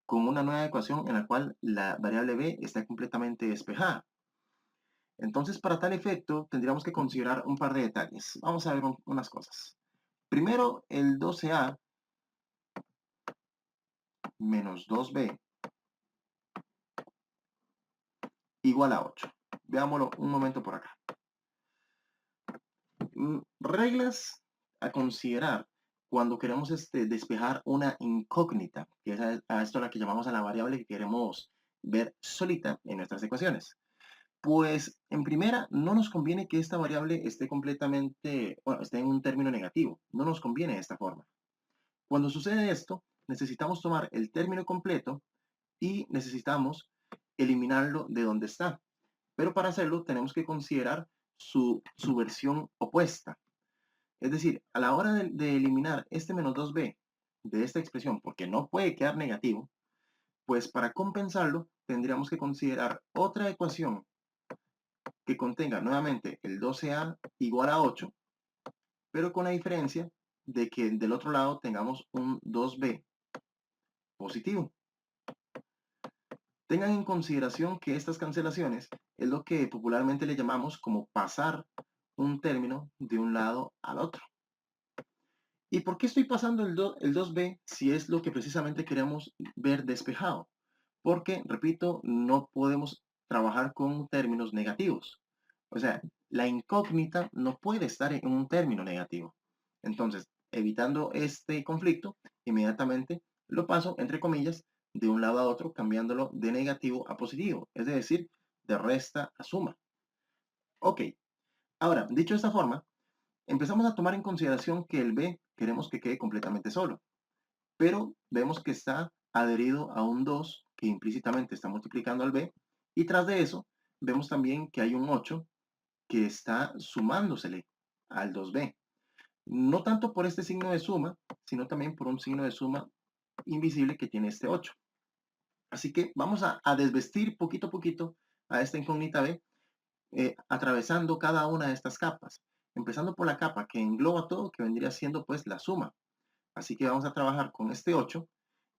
con una nueva ecuación en la cual la variable b está completamente despejada. Entonces, para tal efecto, tendríamos que considerar un par de detalles. Vamos a ver unas cosas. Primero, el 12a menos 2b igual a 8. Veámoslo un momento por acá. Reglas a considerar cuando queremos despejar una incógnita, que es a esto la que llamamos a la variable que queremos ver solita en nuestras ecuaciones. Pues en primera, no nos conviene que esta variable esté completamente, bueno, esté en un término negativo. No nos conviene de esta forma. Cuando sucede esto, necesitamos tomar el término completo y necesitamos eliminarlo de donde está. Pero para hacerlo tenemos que considerar su versión opuesta. Es decir, a la hora de eliminar este menos 2b de esta expresión, porque no puede quedar negativo, pues para compensarlo tendríamos que considerar otra ecuación que contenga nuevamente el 12a igual a 8, pero con la diferencia de que del otro lado tengamos un 2b positivo. Tengan en consideración que estas cancelaciones es lo que popularmente le llamamos como pasar un término de un lado al otro. ¿Y por qué estoy pasando el 2b si es lo que precisamente queremos ver despejado? Porque, repito, no podemos trabajar con términos negativos. O sea, la incógnita no puede estar en un término negativo. Entonces, evitando este conflicto, inmediatamente lo paso, entre comillas, de un lado a otro, cambiándolo de negativo a positivo, es decir, de resta a suma. Ok, ahora, dicho de esta forma, empezamos a tomar en consideración que el b queremos que quede completamente solo, pero vemos que está adherido a un 2 que implícitamente está multiplicando al b, y tras de eso vemos también que hay un 8 que está sumándosele al 2b. No tanto por este signo de suma, sino también por un signo de suma invisible que tiene este 8. Así que vamos a desvestir poquito a poquito a esta incógnita b, atravesando cada una de estas capas, empezando por la capa que engloba todo, que vendría siendo pues la suma. Así que vamos a trabajar con este 8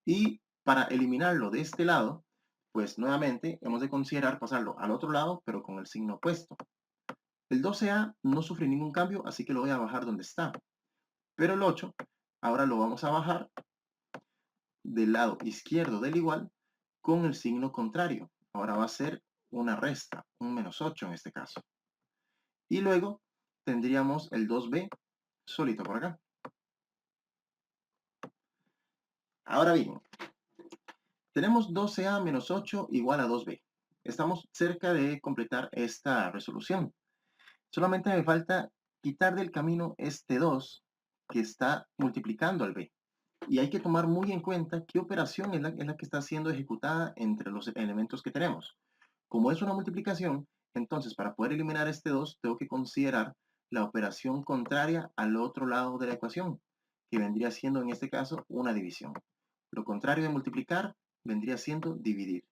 y para eliminarlo de este lado, pues nuevamente hemos de considerar pasarlo al otro lado, pero con el signo opuesto. El 12a no sufre ningún cambio, así que lo voy a bajar donde está. Pero el 8, ahora lo vamos a bajar del lado izquierdo del igual con el signo contrario. Ahora va a ser una resta, un menos 8 en este caso. Y luego tendríamos el 2b solito por acá. Ahora bien, tenemos 12a menos 8 igual a 2b. Estamos cerca de completar esta resolución. Solamente me falta quitar del camino este 2 que está multiplicando al b. Y hay que tomar muy en cuenta qué operación es la que está siendo ejecutada entre los elementos que tenemos. Como es una multiplicación, entonces para poder eliminar este 2 tengo que considerar la operación contraria al otro lado de la ecuación, que vendría siendo en este caso una división. Lo contrario de multiplicar vendría siendo dividir.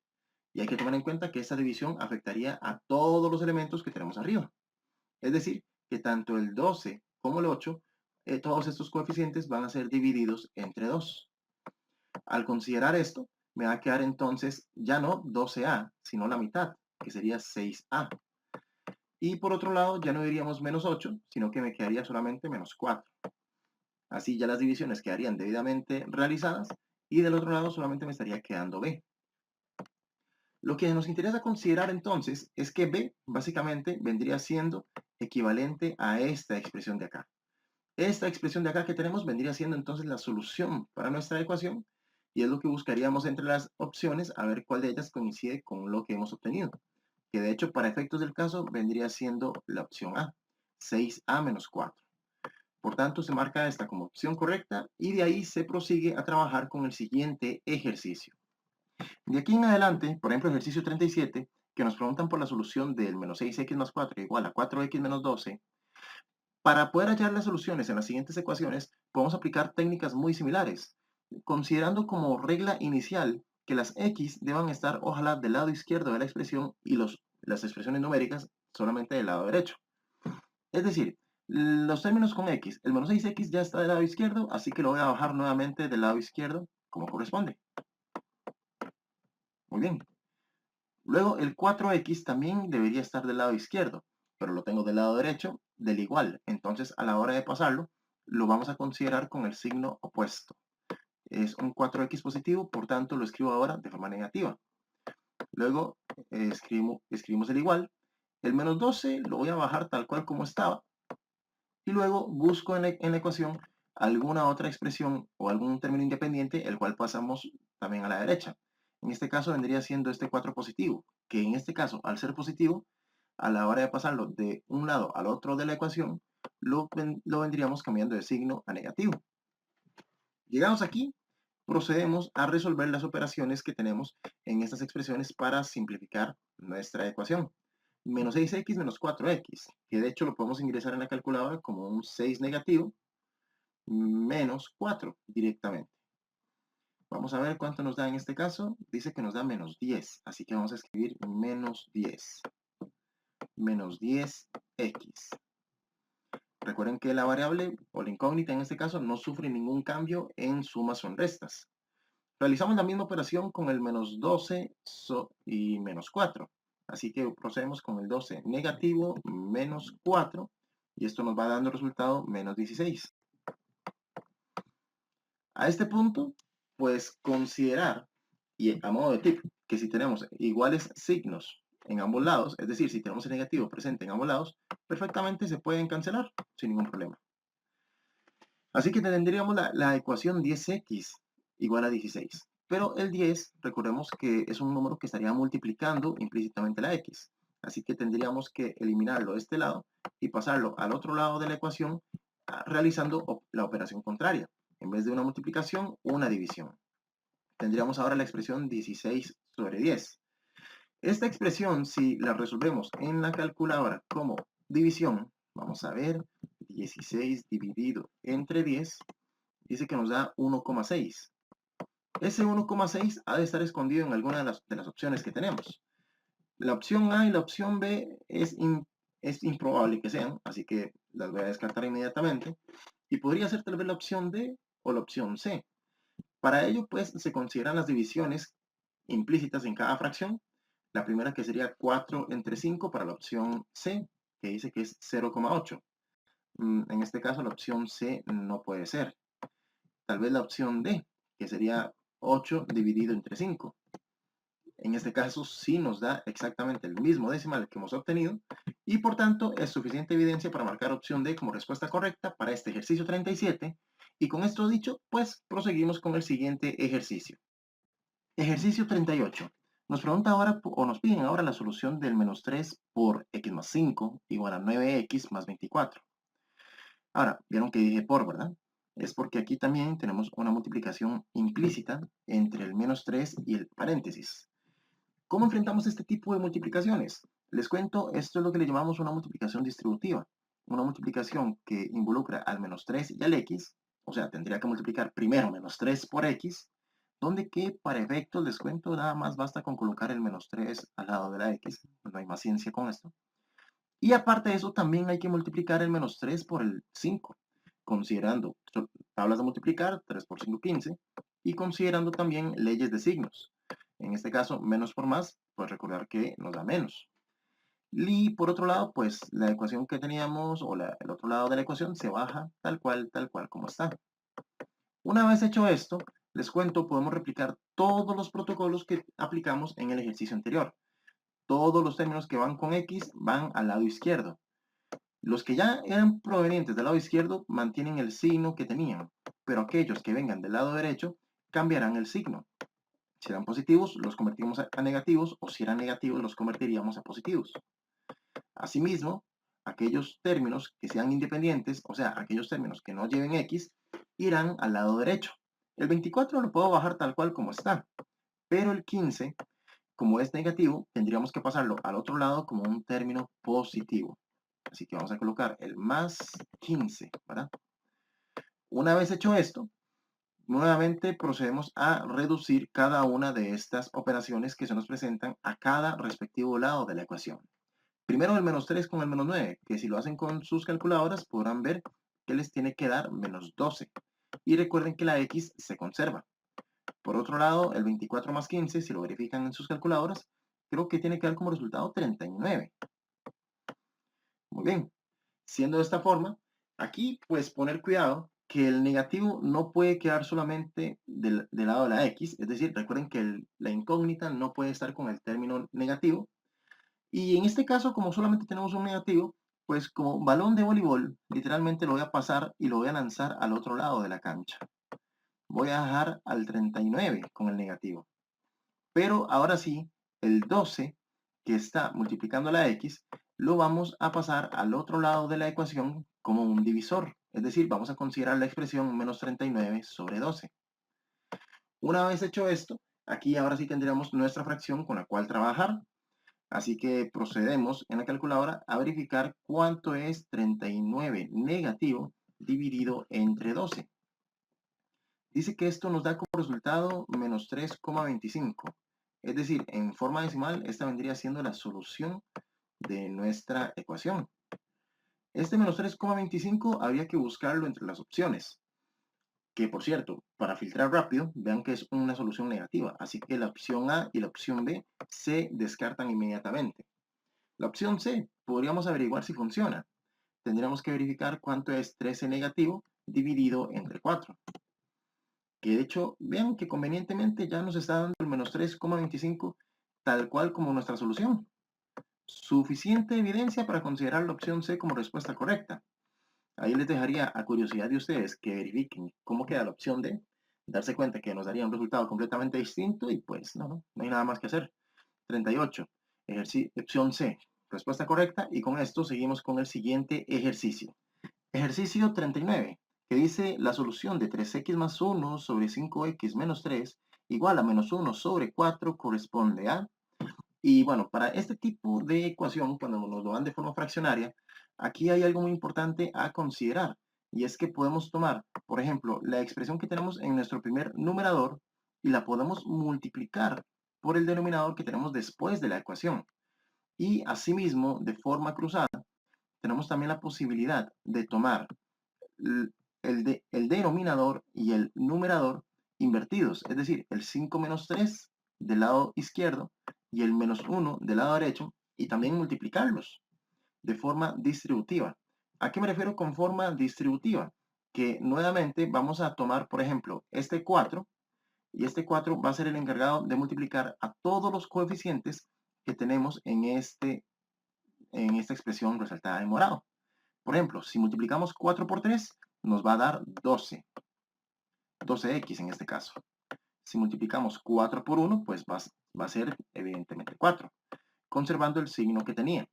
Y hay que tomar en cuenta que esta división afectaría a todos los elementos que tenemos arriba. Es decir, que tanto el 12 como el 8, todos estos coeficientes van a ser divididos entre 2. Al considerar esto, me va a quedar entonces ya no 12a, sino la mitad, que sería 6a. Y por otro lado, ya no diríamos menos 8, sino que me quedaría solamente menos 4. Así ya las divisiones quedarían debidamente realizadas y del otro lado solamente me estaría quedando b. Lo que nos interesa considerar entonces es que b básicamente vendría siendo equivalente a esta expresión de acá. Esta expresión de acá que tenemos vendría siendo entonces la solución para nuestra ecuación y es lo que buscaríamos entre las opciones a ver cuál de ellas coincide con lo que hemos obtenido. Que de hecho para efectos del caso vendría siendo la opción A, 6a menos 4. Por tanto se marca esta como opción correcta y de ahí se prosigue a trabajar con el siguiente ejercicio. De aquí en adelante, por ejemplo ejercicio 37, que nos preguntan por la solución del menos 6x más 4 igual a 4x menos 12, para poder hallar las soluciones en las siguientes ecuaciones, podemos aplicar técnicas muy similares, considerando como regla inicial que las x deban estar ojalá del lado izquierdo de la expresión y las expresiones numéricas solamente del lado derecho. Es decir, los términos con x, el menos 6x ya está del lado izquierdo, así que lo voy a bajar nuevamente del lado izquierdo como corresponde. Muy bien. Luego el 4x también debería estar del lado izquierdo, pero lo tengo del lado derecho del igual. Entonces a la hora de pasarlo, lo vamos a considerar con el signo opuesto. Es un 4x positivo, por tanto lo escribo ahora de forma negativa. Luego escribimos el igual. El menos 12 lo voy a bajar tal cual como estaba. Y luego busco en la ecuación alguna otra expresión o algún término independiente, el cual pasamos también a la derecha. En este caso vendría siendo este 4 positivo, que en este caso, al ser positivo, a la hora de pasarlo de un lado al otro de la ecuación, lo vendríamos cambiando de signo a negativo. Llegamos aquí, procedemos a resolver las operaciones que tenemos en estas expresiones para simplificar nuestra ecuación. Menos 6x menos 4x, que de hecho lo podemos ingresar en la calculadora como un 6 negativo menos 4 directamente. Vamos a ver cuánto nos da en este caso. Dice que nos da menos 10, así que vamos a escribir menos 10. Menos 10x. Recuerden que la variable o la incógnita en este caso no sufre ningún cambio en sumas o en restas. Realizamos la misma operación con el menos 12 y menos 4. Así que procedemos con el 12 negativo menos 4 y esto nos va dando el resultado menos 16. A este punto, pues considerar, y a modo de tip, que si tenemos iguales signos en ambos lados, es decir, si tenemos el negativo presente en ambos lados, perfectamente se pueden cancelar sin ningún problema. Así que tendríamos la ecuación 10x igual a 16. Pero el 10, recordemos que es un número que estaría multiplicando implícitamente la x. Así que tendríamos que eliminarlo de este lado y pasarlo al otro lado de la ecuación realizando la operación contraria. En vez de una multiplicación, una división. Tendríamos ahora la expresión 16 sobre 10. Esta expresión, si la resolvemos en la calculadora como división, vamos a ver, 16 dividido entre 10, dice que nos da 1,6. Ese 1,6 ha de estar escondido en alguna de las opciones que tenemos. La opción A y la opción B es improbable que sean, así que las voy a descartar inmediatamente. Y podría ser tal vez la opción D o la opción C. Para ello, pues, se consideran las divisiones implícitas en cada fracción. La primera que sería 4 entre 5 para la opción C, que dice que es 0,8. En este caso, la opción C no puede ser. Tal vez la opción D, que sería 8 dividido entre 5. En este caso, sí nos da exactamente el mismo decimal que hemos obtenido y por tanto es suficiente evidencia para marcar opción D como respuesta correcta para este ejercicio 37. Y con esto dicho, pues proseguimos con el siguiente ejercicio. Ejercicio 38. Nos pregunta ahora, o nos piden ahora la solución del menos 3 por x más 5 igual a 9x más 24. Ahora, vieron que dije por, ¿verdad? Es porque aquí también tenemos una multiplicación implícita entre el menos 3 y el paréntesis. ¿Cómo enfrentamos este tipo de multiplicaciones? Les cuento, esto es lo que le llamamos una multiplicación distributiva. Una multiplicación que involucra al menos 3 y al x, o sea, tendría que multiplicar primero menos 3 por x, donde que para efectos les cuento, nada más basta con colocar el menos 3 al lado de la x, no hay más ciencia con esto. Y aparte de eso, también hay que multiplicar el menos 3 por el 5, considerando tablas de multiplicar, 3 por 5, 15, y considerando también leyes de signos. En este caso, menos por más, pues recordar que nos da menos. Y por otro lado, pues la ecuación que teníamos, o el otro lado de la ecuación, se baja tal cual como está. Una vez hecho esto, les cuento, podemos replicar todos los protocolos que aplicamos en el ejercicio anterior. Todos los términos que van con X van al lado izquierdo. Los que ya eran provenientes del lado izquierdo mantienen el signo que tenían, pero aquellos que vengan del lado derecho cambiarán el signo. Si eran positivos, los convertimos a negativos, o si eran negativos, los convertiríamos a positivos. Asimismo, aquellos términos que sean independientes, o sea, aquellos términos que no lleven X, irán al lado derecho. El 24 lo puedo bajar tal cual como está, pero el 15, como es negativo, tendríamos que pasarlo al otro lado como un término positivo. Así que vamos a colocar el más 15, ¿verdad? Una vez hecho esto, nuevamente procedemos a reducir cada una de estas operaciones que se nos presentan a cada respectivo lado de la ecuación. Primero el menos 3 con el menos 9, que si lo hacen con sus calculadoras podrán ver que les tiene que dar menos 12. Y recuerden que la x se conserva. Por otro lado, el 24 más 15, si lo verifican en sus calculadoras, creo que tiene que dar como resultado 39. Muy bien. Siendo de esta forma, aquí pues poner cuidado que el negativo no puede quedar solamente del lado de la x, es decir, recuerden que la incógnita no puede estar con el término negativo, y en este caso, como solamente tenemos un negativo, pues como balón de voleibol, literalmente lo voy a pasar y lo voy a lanzar al otro lado de la cancha. Voy a dejar al 39 con el negativo. Pero ahora sí, el 12, que está multiplicando la x, lo vamos a pasar al otro lado de la ecuación como un divisor. Es decir, vamos a considerar la expresión menos 39 sobre 12. Una vez hecho esto, aquí ahora sí tendríamos nuestra fracción con la cual trabajar. Así que procedemos en la calculadora a verificar cuánto es 39 negativo dividido entre 12. Dice que esto nos da como resultado menos 3,25. Es decir, en forma decimal, esta vendría siendo la solución de nuestra ecuación. Este menos 3,25 habría que buscarlo entre las opciones. Que por cierto, para filtrar rápido, vean que es una solución negativa. Así que la opción A y la opción B se descartan inmediatamente. La opción C, podríamos averiguar si funciona. Tendríamos que verificar cuánto es 13 negativo dividido entre 4. Que de hecho, vean que convenientemente ya nos está dando el menos 3,25 tal cual como nuestra solución. Suficiente evidencia para considerar la opción C como respuesta correcta. Ahí les dejaría a curiosidad de ustedes que verifiquen cómo queda la opción D, darse cuenta que nos daría un resultado completamente distinto y pues no hay nada más que hacer. 38. Opción C, respuesta correcta, y con esto seguimos con el siguiente ejercicio. Ejercicio 39, que dice la solución de 3x más 1 sobre 5x menos 3 igual a menos 1 sobre 4 corresponde a... Y bueno, para este tipo de ecuación, cuando nos lo dan de forma fraccionaria, aquí hay algo muy importante a considerar, y es que podemos tomar, por ejemplo, la expresión que tenemos en nuestro primer numerador y la podemos multiplicar por el denominador que tenemos después de la ecuación. Y asimismo, de forma cruzada, tenemos también la posibilidad de tomar el denominador y el numerador invertidos, es decir, el 5 menos 3 del lado izquierdo y el menos 1 del lado derecho, y también multiplicarlos de forma distributiva. ¿A qué me refiero con forma distributiva? Que nuevamente vamos a tomar, por ejemplo, este 4, y este 4 va a ser el encargado de multiplicar a todos los coeficientes que tenemos en esta expresión resaltada en morado. Por ejemplo, si multiplicamos 4 por 3, nos va a dar 12, 12x en este caso. Si multiplicamos 4 por 1, pues va a ser evidentemente 4, conservando el signo que tenía.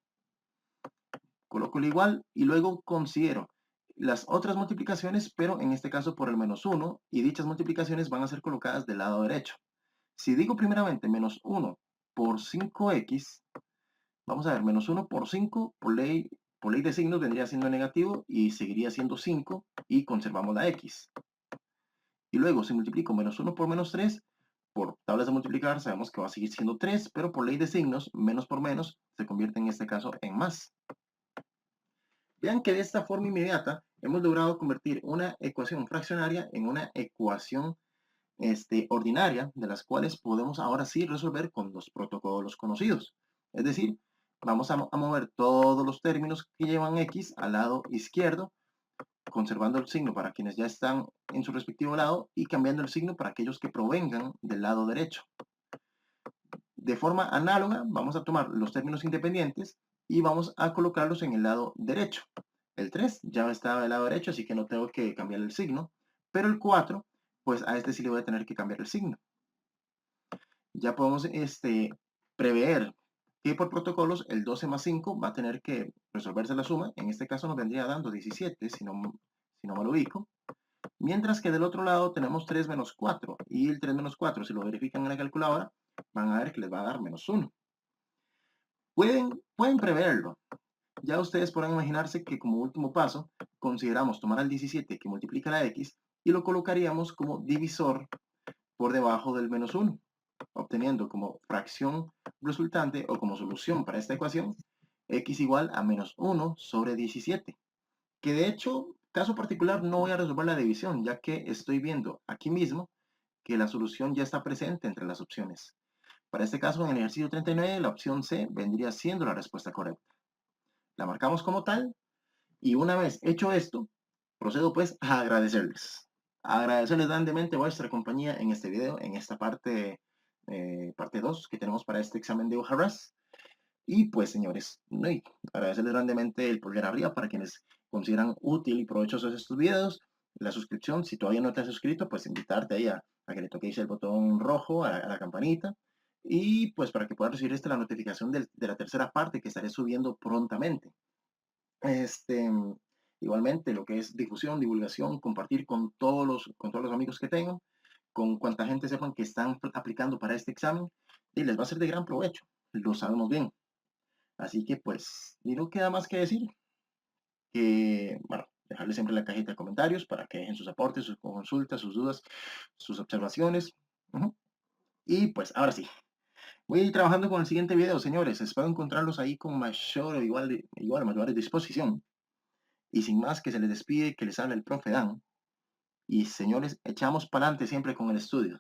Coloco el igual y luego considero las otras multiplicaciones, pero en este caso por el menos 1, y dichas multiplicaciones van a ser colocadas del lado derecho. Si digo primeramente menos 1 por 5x, vamos a ver, menos 1 por 5, por ley de signos vendría siendo negativo y seguiría siendo 5 y conservamos la x. Y luego si multiplico menos 1 por menos 3, por tablas de multiplicar sabemos que va a seguir siendo 3, pero por ley de signos, menos por menos, se convierte en este caso en más. Vean que de esta forma inmediata hemos logrado convertir una ecuación fraccionaria en una ecuación ordinaria, de las cuales podemos ahora sí resolver con los protocolos conocidos. Es decir, vamos a mover todos los términos que llevan x al lado izquierdo, conservando el signo para quienes ya están en su respectivo lado y cambiando el signo para aquellos que provengan del lado derecho. De forma análoga, vamos a tomar los términos independientes y vamos a colocarlos en el lado derecho. El 3 ya estaba del lado derecho, así que no tengo que cambiar el signo, pero el 4, pues a este sí le voy a tener que cambiar el signo. Ya podemos prever que por protocolos el 12 más 5 va a tener que resolverse la suma. En este caso nos vendría dando 17, si no me lo ubico. Mientras que del otro lado tenemos 3 menos 4. Y el 3 menos 4, si lo verifican en la calculadora, van a ver que les va a dar menos 1. Pueden preverlo. Ya ustedes podrán imaginarse que como último paso, consideramos tomar al 17 que multiplica la x y lo colocaríamos como divisor por debajo del menos 1, obteniendo como fracción resultante o como solución para esta ecuación x igual a menos 1 sobre 17. Que de hecho, caso particular, no voy a resolver la división, ya que estoy viendo aquí mismo que la solución ya está presente entre las opciones. Para este caso, en el ejercicio 39, la opción C vendría siendo la respuesta correcta. La marcamos como tal y una vez hecho esto, procedo pues a agradecerles. Agradecerles grandemente vuestra compañía en este video, en esta parte 2 que tenemos para este examen de Hojarras. Y pues señores, agradecerles grandemente el pulgar arriba para quienes consideran útil y provechosos estos videos. La suscripción, si todavía no te has suscrito, pues invitarte ahí a que le toquéis el botón rojo a la campanita. y pues para que puedan recibir la notificación de la tercera parte que estaré subiendo prontamente. Este, igualmente, lo que es difusión, divulgación, compartir con todos los amigos que tengo, con cuanta gente sepan que están aplicando para este examen, y les va a ser de gran provecho, lo sabemos bien. Así que pues, y no queda más que decir que, bueno, dejarles siempre la cajita de comentarios para que dejen sus aportes, sus consultas, sus dudas, sus observaciones. Ujú. Y pues ahora sí, voy a ir trabajando con el siguiente video, señores. Espero encontrarlos ahí con mayor o mayor disposición. Y sin más, que se les despide, que les habla el profe Dan. Y señores, echamos para adelante siempre con el estudio.